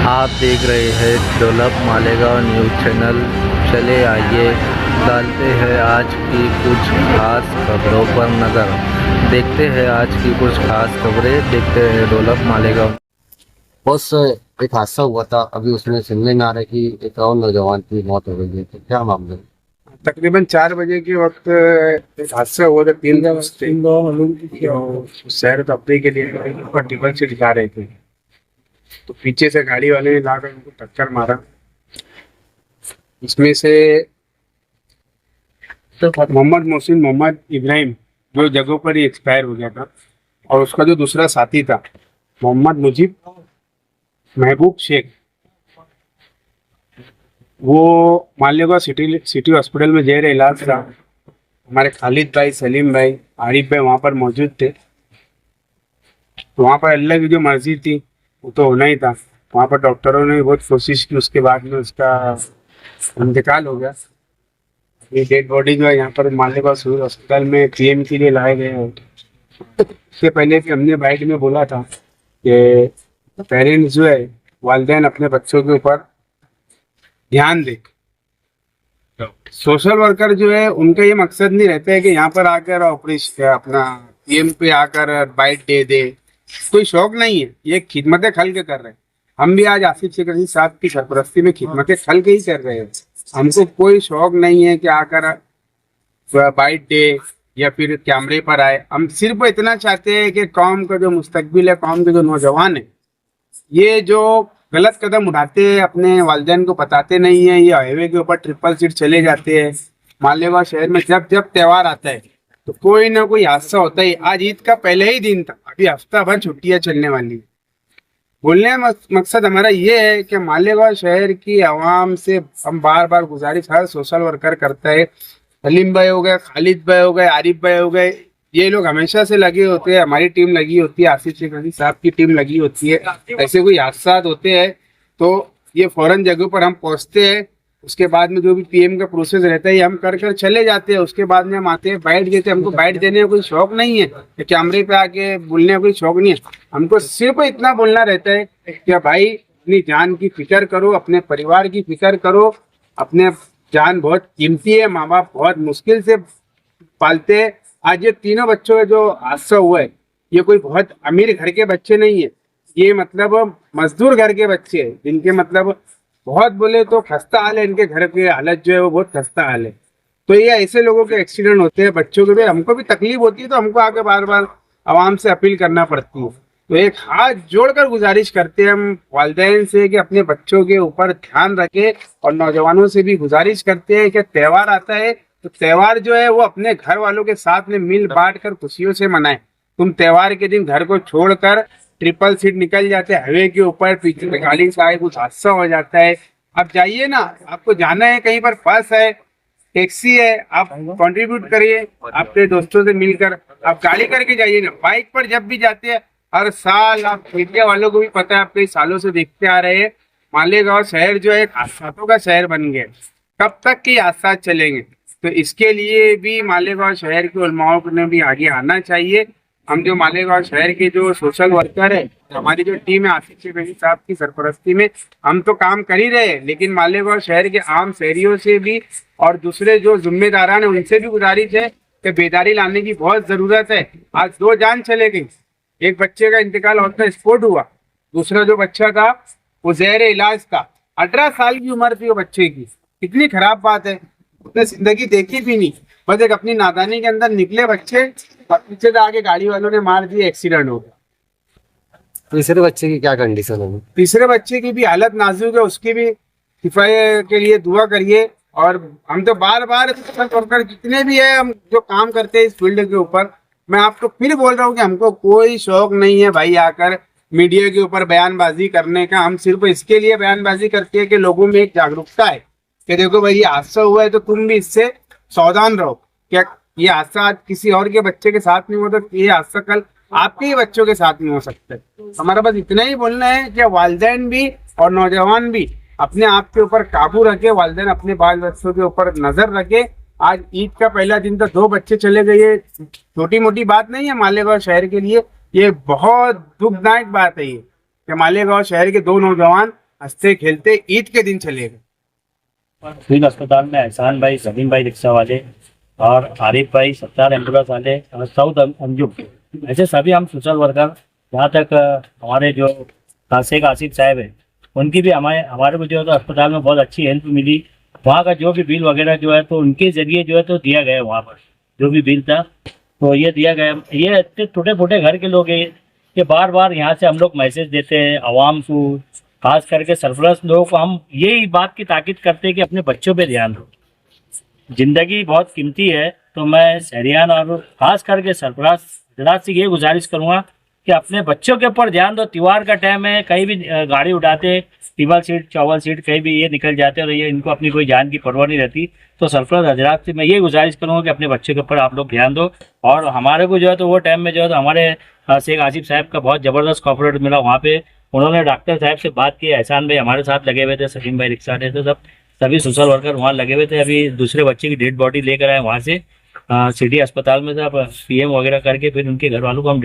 आप देख रहे हैं डेवलप मालेगांव न्यूज़ चैनल। चले आइए डालते हैं आज की कुछ खास खबरों पर नज़र। देखते हैं आज की कुछ खास खबरें, देखते हैं डेवलप मालेगांव। बस एक हादसा हुआ था, अभी उसमें सुनने में आ रहा है कि एक और नौजवान की मौत हो गई है। तो क्या मामला है? तकरीबन 4 बजे के वक्त एक हादसा हुआ था। तीन दोस्त थे जो शहर तफरीह के लिए ऊपर टिबल से जा रहे थे, तो पीछे से गाड़ी वाले ने लाकर उनको टक्कर मारा। इसमें से मोहम्मद मोहसिन मोहम्मद इब्राहिम जो जगहों पर ही एक्सपायर हो गया था, और उसका जो दूसरा साथी था मोहम्मद मुजीब महबूब शेख, वो मालेगांव सिटी हॉस्पिटल में जेर इलाज था। हमारे खालिद भाई, सलीम भाई, आरिफ भाई वहाँ पर मौजूद थे। तो वहाँ पर अल्लाह की जो मर्जी थी वो तो होना ही था। वहाँ पर डॉक्टरों ने बहुत कोशिश की, उसके बाद में उसका इंतकाल हो गया। ये डेड बॉडी जो है यहाँ पर मालेगांव सिविल हॉस्पिटल में पीएम के लिए लाए गए हैं। इससे पहले भी हमने बाइट में बोला था कि पेरेंट्स जो है, वालिदैन अपने बच्चों के ऊपर ध्यान दे। सोशल वर्कर जो है उनका ये मकसद नहीं रहता है कि यहाँ पर आकर ऑपरेशन अपना पीएम पे आकर बाइट दे दे, कोई शौक नहीं है। ये खिदमत खल के कर रहे हैं। हम भी आज आसिफ सिकरजी साहब की सरपरस्ती में खिदमत खल के ही कर रहे हैं। हमको कोई शौक नहीं है कि आकर बाइट दे या फिर कैमरे पर आए। हम सिर्फ इतना चाहते हैं कि कौम का जो मुस्तकबिल है, कौम के जो नौजवान है, ये जो गलत कदम उठाते हैं, अपने वालिदैन को बताते नहीं है, ये हाईवे के ऊपर ट्रिपल सीट चले जाते हैं। मालेगांव शहर में जब जब त्यौहार आता है तो कोई ना कोई हादसा होता है। आज ईद का पहले ही दिन था, अभी हफ्ता भर छुट्टियां चलने वाली है। बोलने का मकसद हमारा ये है कि मालेगांव शहर की आवाम से हम बार बार गुजारिश हर सोशल वर्कर करता है। सलीम भाई हो गए, खालिद भाई हो गए, आरिफ भाई हो गए, ये लोग हमेशा से लगे होते हैं। हमारी टीम लगी होती है, आसिफ सिकरजी साहब की टीम लगी होती है। ऐसे कोई हादसा होते हैं तो ये फौरन जगह पर हम पहुंचते हैं। उसके बाद में जो भी पीएम का प्रोसेस रहता है ये हम कर कर चले जाते हैं। उसके बाद में हम आते हैं, बैठ देते हैं। हमको बैठ देने का कोई शौक नहीं है, कैमरे पे आके बोलने का कोई शौक नहीं है। हमको सिर्फ इतना बोलना रहता है कि भाई अपनी जान की फिक्र करो, अपने परिवार की फिक्र करो। अपने जान बहुत कीमती है, माँ बाप बहुत मुश्किल से पालते हैं। आज ये तीनों बच्चों का जो हादसा हुआ है, ये कोई बहुत अमीर घर के बच्चे नहीं है, ये मतलब मजदूर घर के बच्चे हैं, जिनके मतलब बहुत बोले तो खस्ता हाल है। इनके घर की हालत जो है वो बहुत खस्ता हाल है। तो ये ऐसे लोगों के एक्सीडेंट होते हैं, बच्चों के भी हमको भी तकलीफ होती है, तो हमको आके बार बार आवाम से अपील करना पड़ती है। तो एक हाथ जोड़कर गुजारिश करते हैं हम वालिदैन से कि अपने बच्चों के ऊपर ध्यान रखें, और नौजवानों से भी गुजारिश करते हैं कि त्यौहार आता है तो त्यौहार जो है वो अपने घर वालों के साथ में मिल बांट कर खुशियों से मनाएं। तुम त्यौहार के दिन घर को छोड़कर ट्रिपल सीट निकल जाते हैं हाईवे के ऊपर, पीछे से गाड़ी से आए कुछ हादसा हो जाता है। आप जाइए ना, आपको जाना है कहीं पर, बस है, टैक्सी है, आप कंट्रीब्यूट करिए अपने दोस्तों से मिलकर। आप गाड़ी करके जाइए ना, बाइक पर जब भी जाते हैं हर साल। आप मीडिया वालों को भी पता है, आप कई सालों से देखते आ रहे हैं, मालेगांव शहर जो है हादसातों का शहर बन गया। कब तक के हादसा चलेंगे? तो इसके लिए भी मालेगांव शहर के उलमाओं ने भी आगे आना चाहिए। हम जो मालेगांव शहर के जो सोशल वर्कर है, हमारी जो टीम है आसिफ सिकरजी साहब की सरपरस्ती में, हम तो काम कर ही रहे हैं, लेकिन मालेगांव शहर के आम शहरियों से भी और दूसरे जो जिम्मेदारान है उनसे भी गुजारिश है कि बेदारी लाने की बहुत जरूरत है। आज 2 जान चले गई, एक बच्चे का इंतकाल होता स्पोर्ट हुआ, दूसरा जो बच्चा था वो ज़ेर इलाज था। 18 साल की उम्र थी वो बच्चे की। कितनी खराब बात है, उसने जिंदगी देखी भी नहीं, बस एक अपनी नादानी के अंदर निकले बच्चे और पीछे से आगे गाड़ी वालों ने मार दिए, एक्सीडेंट हो गया। तीसरे बच्चे की क्या कंडीशन है? तीसरे बच्चे की भी हालत नाजुक है, उसकी भी हिफाजत के लिए दुआ करिए। और हम तो बार बार जितने भी है, हम जो काम करते हैं इस फील्ड के ऊपर, मैं आपको फिर बोल रहा हूँ कि हमको कोई शौक नहीं है भाई आकर मीडिया के ऊपर बयानबाजी करने का। हम सिर्फ इसके लिए बयानबाजी करते हैं कि लोगों में एक जागरूकता है कि देखो भाई ये हादसा हुआ है तो तुम भी इससे सावधान रहो। क्या ये हादसा आज किसी और के बच्चे के साथ नहीं हुआ तो ये हादसा कल आपके ही बच्चों के साथ नहीं हो सकता। हमारा बस इतना ही बोलना है कि वालिदैन भी और नौजवान भी अपने आप के ऊपर काबू रखे, वालिदैन अपने बाल बच्चों के ऊपर नजर रखे। आज ईद का पहला दिन तो 2 बच्चे चले गए, छोटी मोटी बात नहीं है मालेगांव शहर के लिए, ये बहुत दुखदायक बात है ये कि मालेगांव शहर के 2 नौजवान हंसते खेलते ईद के दिन चले गए। सिविल अस्पताल में एहसान भाई, सलीम भाई रिक्शा वाले और आरिफ भाई, सत्तार एम्बुलेंस वाले और साउथ अंजुम, ऐसे सभी हम सोशल वर्कर, यहाँ तक हमारे जो शेख आसिफ साहब है उनकी भी हमारे को जो है तो अस्पताल में बहुत अच्छी हेल्प मिली। वहाँ का जो भी बिल वगैरह जो है तो उनके जरिए जो है तो दिया गया वहाँ पर जो भी बिल था तो ये दिया गया। ये इतने टूटे फूटे घर के लोग हैं कि बार बार यहाँ से हम लोग मैसेज देते हैं आवाम को, खास करके सरफराज लोगों को हम यही बात की ताकीद करते हैं कि अपने बच्चों पे ध्यान दो, जिंदगी बहुत कीमती है। तो मैं शहरियान और खास करके सरफराज हजरात से ये गुजारिश करूँगा कि अपने बच्चों के ऊपर ध्यान दो। त्योहार का टाइम है, कहीं भी गाड़ी उठाते, टेबल सीट चावल सीट कहीं भी ये निकल जाते और ये इनको अपनी कोई जान की परवाह नहीं रहती। तो सरफराज हजरात से मैं ये गुजारिश करूँगा कि अपने बच्चों के ऊपर आप लोग ध्यान दो। और हमारे को जो है तो वो टाइम में जो है तो हमारे शेख आसिफ साहब का बहुत ज़बरदस्त कॉपरेट मिला वहाँ पे। उन्होंने डॉक्टर साहब से बात की, एहसान भाई हमारे साथ लगे हुए थे, सलीम भाई रिक्शा थे, तो सभी सोशल वर्कर वहाँ लगे हुए थे। अभी दूसरे बच्चे की डेड बॉडी लेकर आए वहाँ से सिटी अस्पताल में, सब पीएम वगैरह करके फिर उनके घर वालों को हम